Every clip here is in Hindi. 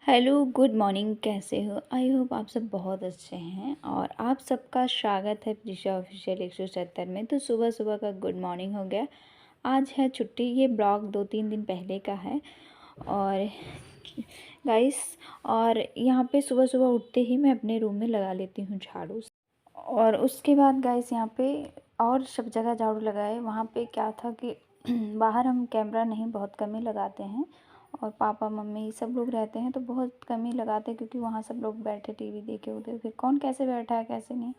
हेलो गुड मॉर्निंग, कैसे हो? आई होप आप सब बहुत अच्छे हैं और आप सबका स्वागत है प्रिशा ऑफिशियल 170 में। तो सुबह सुबह का गुड मॉर्निंग हो गया। आज है छुट्टी। ये ब्लॉग 2-3 दिन पहले का है और गाइस, और यहाँ पे सुबह सुबह उठते ही मैं अपने रूम में लगा लेती हूँ झाड़ू। और उसके बाद गाइस यहाँ पे और सब जगह झाड़ू लगाए। वहाँ पे क्या था कि बाहर हम कैमरा नहीं, बहुत कम ही लगाते हैं और पापा मम्मी सब लोग रहते हैं तो बहुत कम ही लगाते हैं, क्योंकि वहाँ सब लोग बैठे टीवी देखे उधर, फिर कौन कैसे बैठा है कैसे नहीं।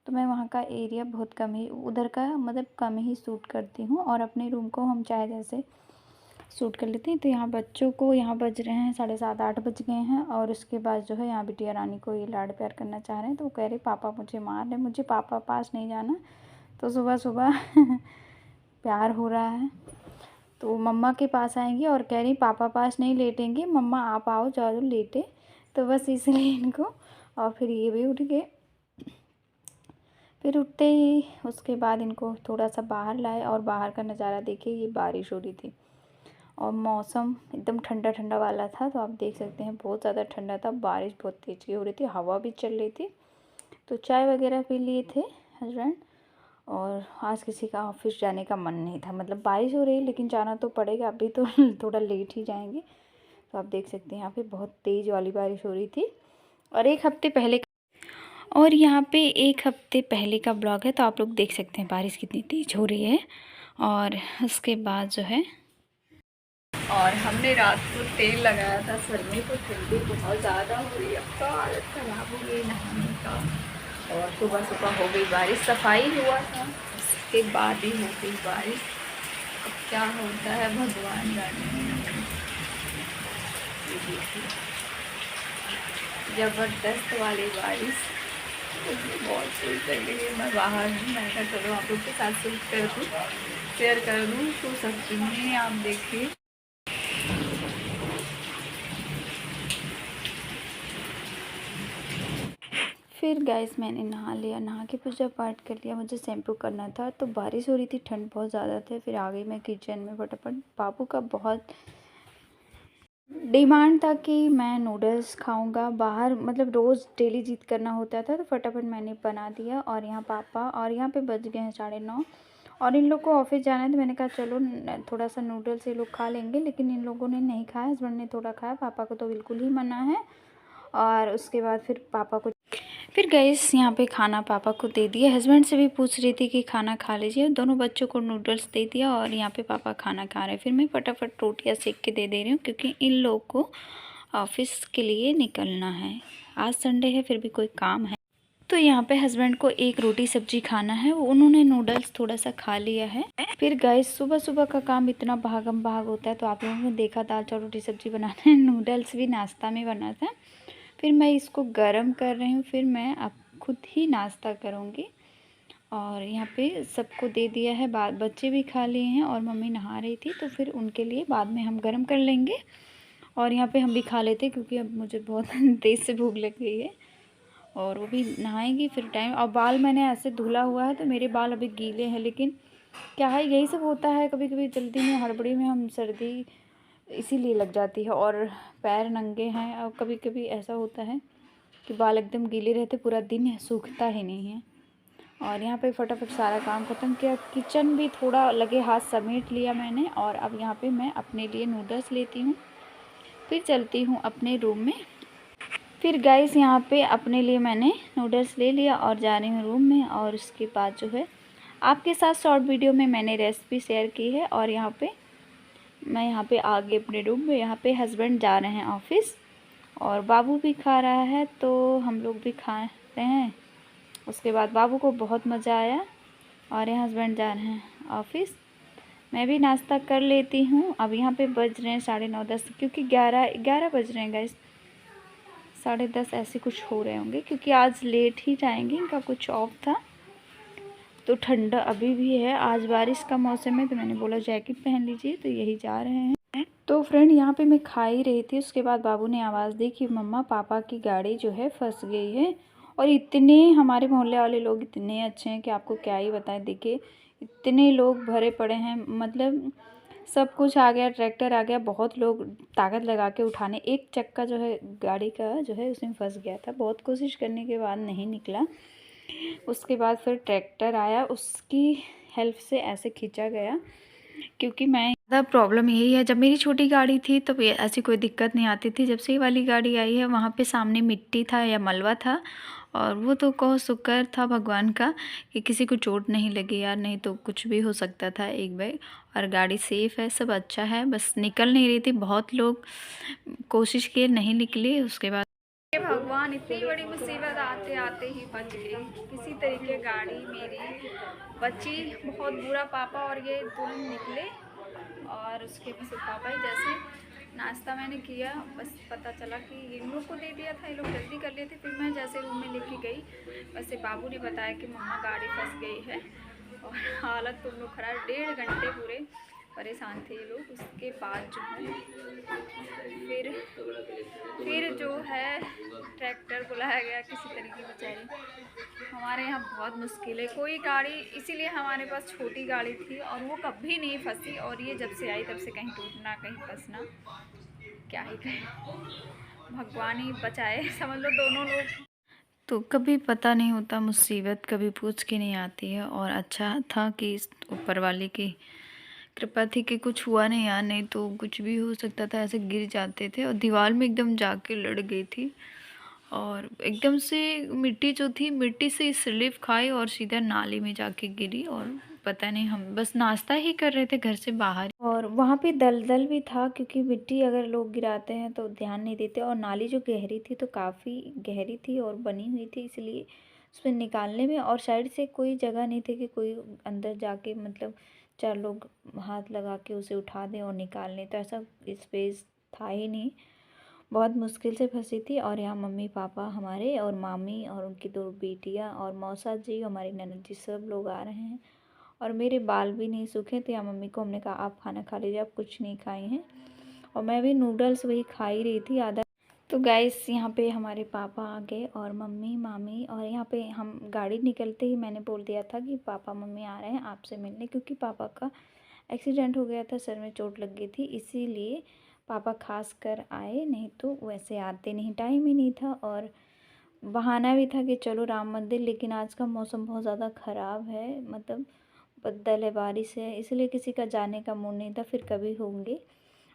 तो मैं वहाँ का एरिया बहुत कम ही, उधर का मतलब कम ही शूट करती हूँ और अपने रूम को हम चाहे जैसे शूट कर लेते हैं। तो यहाँ बच्चों को, यहाँ बज रहे हैं 7:30-8 बज गए हैं और उसके बाद जो है यहाँ बिटिया रानी को ये लाड प्यार करना चाह रहे हैं। तो वो कह रहे पापा मुझे मार रहे, मुझे पापा पास नहीं जाना। तो सुबह सुबह प्यार हो रहा है। तो मम्मा के पास आएंगी और कह रही पापा पास नहीं लेटेंगे, मम्मा आप आओ जाओ लेटे। तो बस इसलिए इनको, और फिर ये भी उठ गए। फिर उठते ही उसके बाद इनको थोड़ा सा बाहर लाए और बाहर का नज़ारा देखिए। ये बारिश हो रही थी और मौसम एकदम ठंडा ठंडा वाला था। तो आप देख सकते हैं बहुत ज़्यादा ठंडा था, बारिश बहुत तेज़ की हो रही थी, हवा भी चल रही थी। तो चाय वगैरह पी लिए थे हस्बैंड। और आज किसी का ऑफिस जाने का मन नहीं था, मतलब बारिश हो रही है लेकिन जाना तो पड़ेगा अभी तो थोड़ा लेट ही जाएंगे। तो आप देख सकते हैं यहाँ पे बहुत तेज़ वाली बारिश हो रही थी। और यहाँ पे एक हफ्ते पहले का ब्लॉग है, तो आप लोग देख सकते हैं बारिश कितनी तेज़ हो रही है। और उसके बाद जो है, और हमने रात को तेल लगाया था सर में, तो ठंडी बहुत ज़्यादा हो रही है। अब तो हालत ख़राब हो गई नहाने का। और सुबह सुबह हो गई बारिश, सफाई हुआ था उसके बाद ही हो गई बारिश। अब क्या होता है भगवान जाने। ये देखिए ज़बरदस्त वाली बारिश, बहुत शूट कर रही है। मैं बाहर हूँ, मैं क्या करूँ, आप लोग के साथ शूट कर दूँ, शेयर कर दूँ तो सकती नहीं। आप देखिए फिर गैस मैंने नहा लिया, नहा के पूजा पाठ कर लिया। मुझे शैम्पू करना था, तो बारिश हो रही थी, ठंड बहुत ज़्यादा थी। फिर आ गई मैं किचन में फटाफट। बाबू का बहुत डिमांड था कि मैं नूडल्स खाऊंगा बाहर, मतलब रोज़ डेली जिद करना होता था। तो फटाफट मैंने बना दिया। और यहाँ पापा, और यहाँ पे बज गए हैं 9:30 और इन लोग को ऑफिस जाना है। तो मैंने कहा चलो थोड़ा सा नूडल्स ये लोग खा लेंगे, लेकिन इन लोगों ने नहीं खाया। हस्बैंड ने थोड़ा खाया, पापा को तो बिल्कुल ही मना है। और उसके बाद फिर गैस यहाँ पे खाना पापा को दे दिया। हस्बैंड से भी पूछ रही थी कि खाना खा लीजिए। दोनों बच्चों को नूडल्स दे दिया और यहाँ पे पापा खाना खा रहे हैं। फिर मैं फटाफट रोटियाँ सेक के दे रही हूँ, क्योंकि इन लोग को ऑफिस के लिए निकलना है। आज संडे है, फिर भी कोई काम है। तो यहाँ पे हस्बैंड को एक रोटी सब्जी खाना है, उन्होंने नूडल्स थोड़ा सा खा लिया है। फिर गैस सुबह सुबह का काम इतना भागम भाग होता है। तो आप लोगों ने देखा दाल चावल रोटी सब्जी बनाना है, नूडल्स भी नाश्ता में बना था। फिर मैं इसको गरम कर रही हूँ, फिर मैं अब खुद ही नाश्ता करूँगी। और यहाँ पे सबको दे दिया है, बाद बच्चे भी खा लिए हैं और मम्मी नहा रही थी, तो फिर उनके लिए बाद में हम गरम कर लेंगे। और यहाँ पे हम भी खा लेते, क्योंकि अब मुझे बहुत तेज़ से भूख लग गई है। और वो भी नहाएंगी फिर टाइम। और बाल मैंने ऐसे धुला हुआ है, तो मेरे बाल अभी गीले हैं, लेकिन क्या है यही सब होता है, कभी कभी जल्दी में हड़बड़ी में हम सर्दी इसीलिए लग जाती है। और पैर नंगे हैं, और कभी कभी ऐसा होता है कि बाल एकदम गीले रहते, पूरा दिन सूखता ही नहीं है। और यहाँ पे फटाफट सारा काम ख़त्म किया। किचन भी थोड़ा लगे हाथ समेट लिया मैंने। और अब यहाँ पे मैं अपने लिए नूडल्स लेती हूँ, फिर चलती हूँ अपने रूम में। फिर गाइस यहाँ पे अपने लिए मैंने नूडल्स ले लिया और जा रही हूँ रूम में। और उसके बाद जो है आपके साथ शॉर्ट वीडियो में मैंने रेसिपी शेयर की है। और मैं यहाँ पे आ गई अपने रूम में। यहाँ पे हस्बैंड जा रहे हैं ऑफिस और बाबू भी खा रहा है, तो हम लोग भी खा रहे हैं। उसके बाद बाबू को बहुत मज़ा आया। और यहाँ हस्बैंड जा रहे हैं ऑफिस, मैं भी नाश्ता कर लेती हूँ। अब यहाँ पे बज रहे हैं 9:30-10, क्योंकि 11 बज रहे हैं गाइस, 10:30 ऐसे कुछ हो रहे होंगे, क्योंकि आज लेट ही जाएंगे, इनका कुछ ऑफ था। तो ठंडा अभी भी है, आज बारिश का मौसम है, तो मैंने बोला जैकेट पहन लीजिए। तो यही जा रहे हैं। तो फ्रेंड यहाँ पे मैं खा ही रही थी, उसके बाद बाबू ने आवाज़ दी कि मम्मा पापा की गाड़ी जो है फंस गई है। और इतने हमारे मोहल्ले वाले लोग इतने अच्छे हैं कि आपको क्या ही बताएं। देखिए इतने लोग भरे पड़े हैं, मतलब सब कुछ आ गया, ट्रैक्टर आ गया, बहुत लोग ताकत लगा के उठाने। एक चक्का जो है गाड़ी का जो है उसमें फंस गया था, बहुत कोशिश करने के बाद नहीं निकला। उसके बाद फिर ट्रैक्टर आया, उसकी हेल्प से ऐसे खींचा गया। क्योंकि मैं ज़्यादा प्रॉब्लम यही है, जब मेरी छोटी गाड़ी थी तो ऐसी कोई दिक्कत नहीं आती थी। जब से ये वाली गाड़ी आई है वहाँ पे सामने मिट्टी था या मलबा था, और वो तो कहो शुक्र था भगवान का कि किसी को चोट नहीं लगी यार, नहीं तो कुछ भी हो सकता था एक बार। और गाड़ी सेफ़ है, सब अच्छा है, बस निकल नहीं रही थी। बहुत लोग कोशिश किए, नहीं निकली। उसके बाद भगवान, इतनी बड़ी मुसीबत आते आते ही बच गई। किसी तरीके गाड़ी मेरी बची। बहुत बुरा पापा और ये तुरंत निकले, और उसके बाद पापा ही जैसे नाश्ता मैंने किया, बस पता चला कि इन लोग को दे दिया था, ये लोग जल्दी कर लिए थे। फिर मैं जैसे रूम में लेके गई, वैसे बाबू ने बताया कि मम्मा गाड़ी फंस गई है, और हालत तुम लोग खराब। 1.5 घंटे पूरे परेशान थे ये लोग। उसके बाद जो है फिर जो है ट्रैक्टर बुलाया गया किसी तरीके। बेचारी हमारे यहाँ बहुत मुश्किल है कोई गाड़ी, इसीलिए हमारे पास छोटी गाड़ी थी और वो कभी नहीं फंसी। और ये जब से आई तब से कहीं टूटना कहीं फंसना, क्या ही कहें, भगवान ही बचाए समझ लो दोनों लोग। तो कभी पता नहीं होता, मुसीबत कभी पूछ के नहीं आती है। और अच्छा था कि इस ऊपर वाले की कृपा थी कि कुछ हुआ नहीं यार, नहीं तो कुछ भी हो सकता था, ऐसे गिर जाते थे। और दीवार में एकदम जाके लड़ गई थी, और एकदम से मिट्टी जो थी, मिट्टी से स्लिप खाई और सीधा नाली में जाके गिरी। और पता नहीं, हम बस नाश्ता ही कर रहे थे घर से बाहर, और वहाँ पे दलदल भी था, क्योंकि मिट्टी अगर लोग गिराते हैं तो ध्यान नहीं देते। और नाली जो गहरी थी तो काफ़ी गहरी थी और बनी हुई थी, इसलिए उसमें निकालने में और साइड से कोई जगह नहीं थी कि कोई अंदर जाके मतलब 4 लोग हाथ लगा के उसे उठा दें और निकाल लें, तो ऐसा स्पेस था ही नहीं। बहुत मुश्किल से फंसी थी। और यहाँ मम्मी पापा हमारे और मामी और उनकी 2 बेटियाँ और मौसा जी, हमारी ननद जी, सब लोग आ रहे हैं। और मेरे बाल भी नहीं सूखे, तो यहाँ मम्मी को हमने कहा आप खाना खा लीजिए, आप कुछ नहीं खाई हैं। और मैं भी नूडल्स वही खा ही रही थी आधा। तो गाइस यहाँ पे हमारे पापा आ गए और मम्मी मामी, और यहाँ पे हम गाड़ी निकलते ही मैंने बोल दिया था कि पापा मम्मी आ रहे हैं आपसे मिलने, क्योंकि पापा का एक्सीडेंट हो गया था, सर में चोट लग गई थी, इसीलिए पापा खास कर आए, नहीं तो वैसे आते नहीं, टाइम ही नहीं था। और बहाना भी था कि चलो राम मंदिर, लेकिन आज का मौसम बहुत ज़्यादा ख़राब है, मतलब बदल है, बारिश है, इसलिए किसी का जाने का मूड नहीं था। फिर कभी होंगे,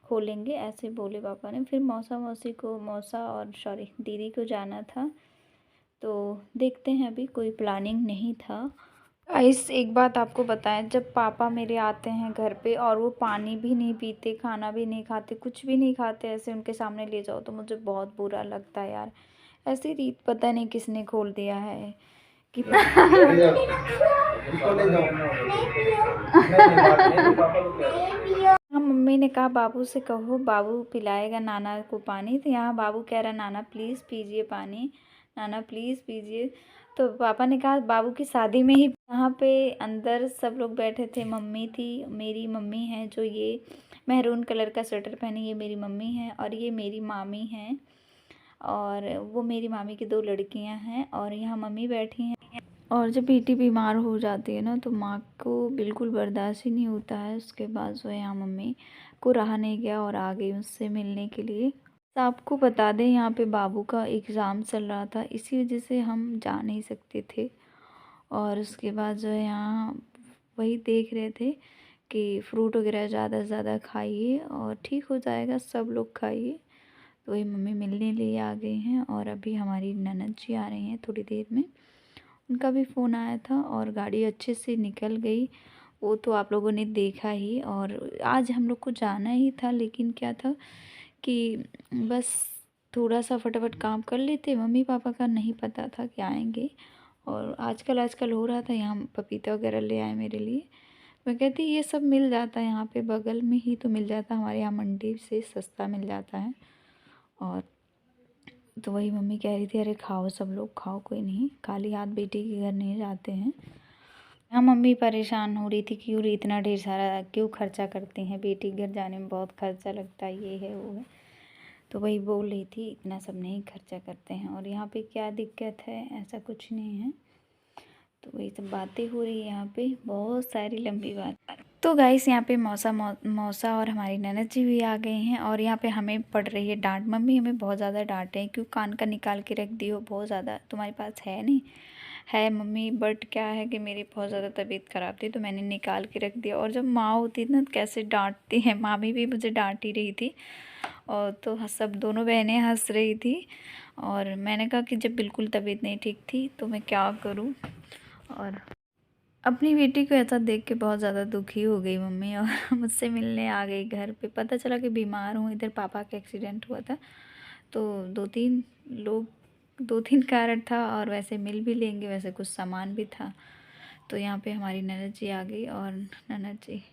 खोलेंगे, ऐसे बोले पापा ने। फिर मौसा और सॉरी दीदी को जाना था, तो देखते हैं, अभी कोई प्लानिंग नहीं था। गाइस एक बात आपको बताएं, जब पापा मेरे आते हैं घर पे और वो पानी भी नहीं पीते, खाना भी नहीं खाते, कुछ भी नहीं खाते, ऐसे उनके सामने ले जाओ तो मुझे बहुत बुरा लगता है यार। ऐसी रीत पता नहीं किसने खोल दिया है कि हाँ, मम्मी ने कहा बाबू से कहो, बाबू पिलाएगा नाना को पानी। तो यहाँ बाबू कह रहा नाना प्लीज़ पीजिए पानी, नाना प्लीज़ पीजिए। तो पापा ने कहा बाबू की शादी में ही। यहाँ पे अंदर सब लोग बैठे थे, मम्मी थी, मेरी मम्मी है जो ये मैरून कलर का स्वेटर पहनी, ये मेरी मम्मी है, और ये मेरी मामी हैं, और वो मेरी मामी की 2 लड़कियां हैं, और यहाँ मम्मी बैठी हैं। और जब बेटी बीमार हो जाती है ना, तो माँ को बिल्कुल बर्दाश्त ही नहीं होता है। उसके बाद जो है यहाँ मम्मी को रहा नहीं गया और आ गई उससे मिलने के लिए। तो आपको बता दें, यहाँ पे बाबू का एग्ज़ाम चल रहा था, इसी वजह से हम जा नहीं सकते थे। और उसके बाद जो है यहाँ वही देख रहे थे कि फ्रूट वगैरह ज़्यादा से ज़्यादा खाइए और ठीक हो जाएगा, सब लोग खाइए। तो वही मम्मी मिलने लिए आ गई हैं, और अभी हमारी ननद जी आ रही हैं थोड़ी देर में, उनका भी फ़ोन आया था और गाड़ी अच्छे से निकल गई, वो तो आप लोगों ने देखा ही। और आज हम लोग को जाना ही था, लेकिन क्या था कि बस थोड़ा सा फटाफट काम कर लेते, मम्मी पापा का नहीं पता था कि आएंगे। और आजकल हो रहा था, यहाँ पपीता वगैरह ले आए मेरे लिए। मैं कहती ये सब मिल जाता है यहाँ पे बगल में ही, तो मिल जाता है, हमारे यहाँ मंडी से सस्ता मिल जाता है। और तो वही मम्मी कह रही थी अरे खाओ, सब लोग खाओ, कोई नहीं, खाली हाथ बेटी के घर नहीं जाते हैं। हाँ, मम्मी परेशान हो रही थी क्यों इतना ढेर सारा क्यों खर्चा करती हैं, बेटी के घर जाने में बहुत खर्चा लगता है, ये है वो है। तो वही बोल रही थी इतना सब नहीं खर्चा करते हैं, और यहाँ पे क्या दिक्कत है, ऐसा कुछ नहीं है। तो वही सब बातें हो रही है यहाँ पे, बहुत सारी लंबी बात। तो गाइस यहाँ पे मौसा और हमारी ननद जी भी आ गए हैं और यहाँ पे हमें पड़ रही है डांट। मम्मी हमें बहुत ज़्यादा डांटे हैं, क्यों कान का निकाल के रख दी हो, बहुत ज़्यादा तुम्हारे पास है नहीं है मम्मी। बट क्या है कि मेरी बहुत ज़्यादा तबीयत ख़राब थी तो मैंने निकाल के रख दिया। और जब माँ होती है ना कैसे डांटती है, मामी भी मुझे डांट ही रही थी और तो सब दोनों बहनें हंस रही थी। और मैंने कहा कि जब बिल्कुल तबीयत नहीं ठीक थी तो मैं क्या करूँ। और अपनी बेटी को ऐसा देख के बहुत ज़्यादा दुखी हो गई मम्मी और मुझसे मिलने आ गई घर पे। पता चला कि बीमार हूँ, इधर पापा का एक्सीडेंट हुआ था तो 2-3 कारण था और वैसे मिल भी लेंगे, वैसे कुछ सामान भी था। तो यहाँ पे हमारी ननद जी आ गई और ननद जी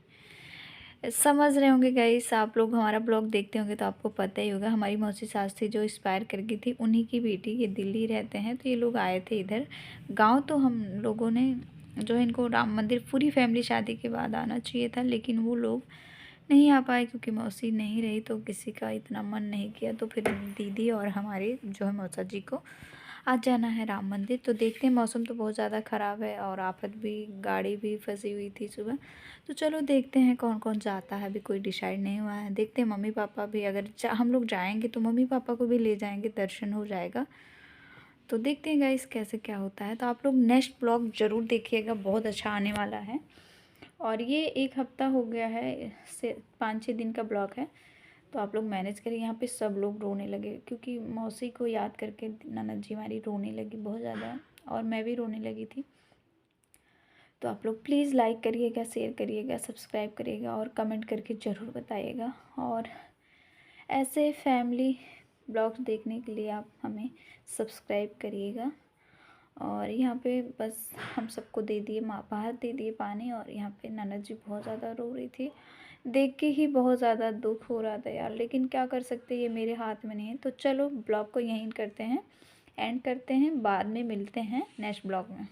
समझ रहे होंगे गाइस, आप लोग हमारा ब्लॉग देखते होंगे तो आपको पता ही होगा। हमारी मौसी सास थी जो एक्सपायर कर गई थी, उन्हीं की बेटी, ये दिल्ली रहते हैं तो ये लोग आए थे इधर गांव। तो हम लोगों ने जो है इनको राम मंदिर पूरी फैमिली शादी के बाद आना चाहिए था, लेकिन वो लोग नहीं आ पाए क्योंकि मौसी नहीं रही तो किसी का इतना मन नहीं किया। तो फिर दीदी और हमारे जो है मौसा जी को आज जाना है राम मंदिर। तो देखते हैं, मौसम तो बहुत ज़्यादा ख़राब है और आफत भी, गाड़ी भी फंसी हुई थी सुबह। तो चलो देखते हैं कौन कौन जाता है, अभी कोई डिसाइड नहीं हुआ है। देखते हैं मम्मी पापा भी, अगर हम लोग जाएंगे तो मम्मी पापा को भी ले जाएंगे, दर्शन हो जाएगा। तो देखते हैं गाइस कैसे क्या होता है। तो आप लोग नेक्स्ट ब्लॉग ज़रूर देखिएगा, बहुत अच्छा आने वाला है। और ये 1 हफ़्ता हो गया है, से 5-6 दिन का ब्लॉग है। तो आप लोग मैनेज करिए। यहाँ पे सब लोग रोने लगे क्योंकि मौसी को याद करके ननद जी हमारी रोने लगी बहुत ज़्यादा और मैं भी रोने लगी थी। तो आप लोग प्लीज़ लाइक करिएगा, शेयर करिएगा, सब्सक्राइब करिएगा और कमेंट करके ज़रूर बताइएगा। और ऐसे फैमिली ब्लॉग्स देखने के लिए आप हमें सब्सक्राइब करिएगा। और यहाँ पे बस हम सबको दे दिए, माँ बाहर दे दिए पानी। और यहाँ पे ननद जी बहुत ज़्यादा रो रही थी, देख के ही बहुत ज़्यादा दुख हो रहा था यार, लेकिन क्या कर सकते, ये मेरे हाथ में नहीं है। तो चलो ब्लॉग को यहीं करते हैं, एंड करते हैं, बाद में मिलते हैं नेक्स्ट ब्लॉग में।